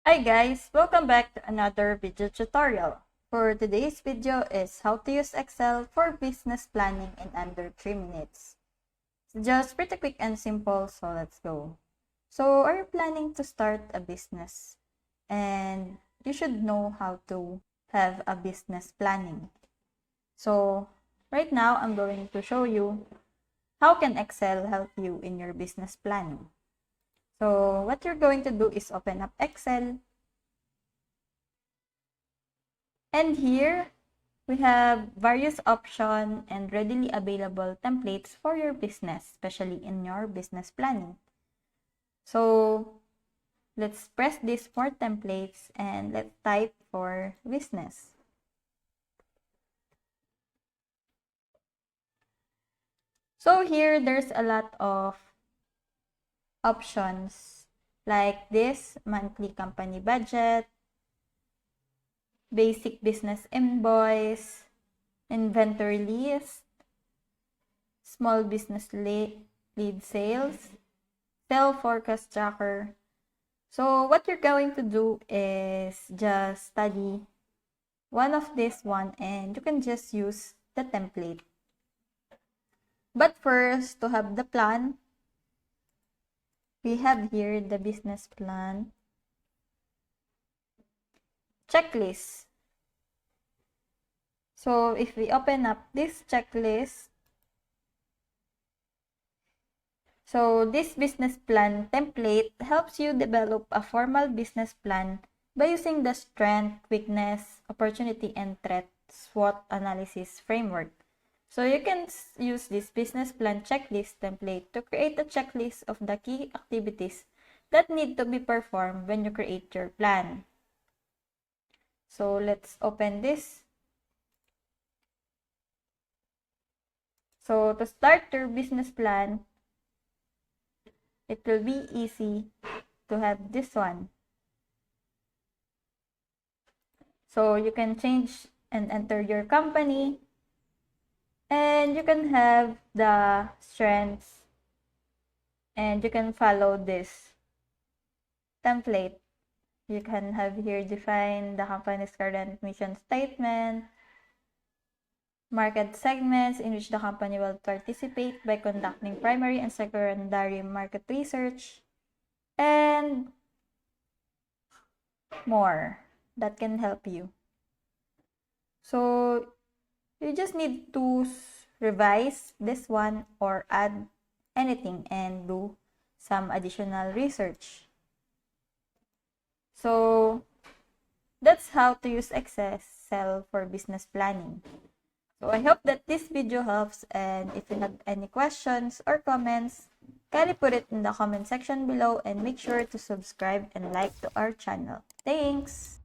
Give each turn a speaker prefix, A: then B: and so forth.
A: Hi guys, welcome back to another video tutorial. For today's video is how to use Excel for business planning in under 3 minutes. It's just pretty quick and simple, so let's go. So are you planning to start a business? And you should know how to have a business planning. So right now I'm going to show you how can Excel help you in your business planning. So what you're going to do is open up Excel. And here, we have various options and readily available templates for your business, especially in your business planning. So let's press this for templates and let's type for business. So here, there's a lot of options like this monthly company budget, basic business invoice, inventory list, small business lead sales, sale forecast tracker. So what you're going to do is just study one of this one and you can just use the template. But first, to have the plan, we have here the business plan checklist. So if we open up this checklist, so this business plan template helps you develop a formal business plan by using the strength, weakness, opportunity, and threat SWOT analysis framework. So you can use this business plan checklist template to create a checklist of the key activities that need to be performed when you create your plan. So let's open this. So to start your business plan, it will be easy to have this one. So you can change and enter your company, and you can have the strengths, and you can follow this template. You can have here define the company's current mission statement, market segments in which the company will participate by conducting primary and secondary market research, and more that can help you. So you just need to revise this one or add anything and do some additional research. So that's how to use Excel for business planning. So I hope that this video helps, and if you have any questions or comments, kindly put it in the comment section below and make sure to subscribe and like to our channel. Thanks!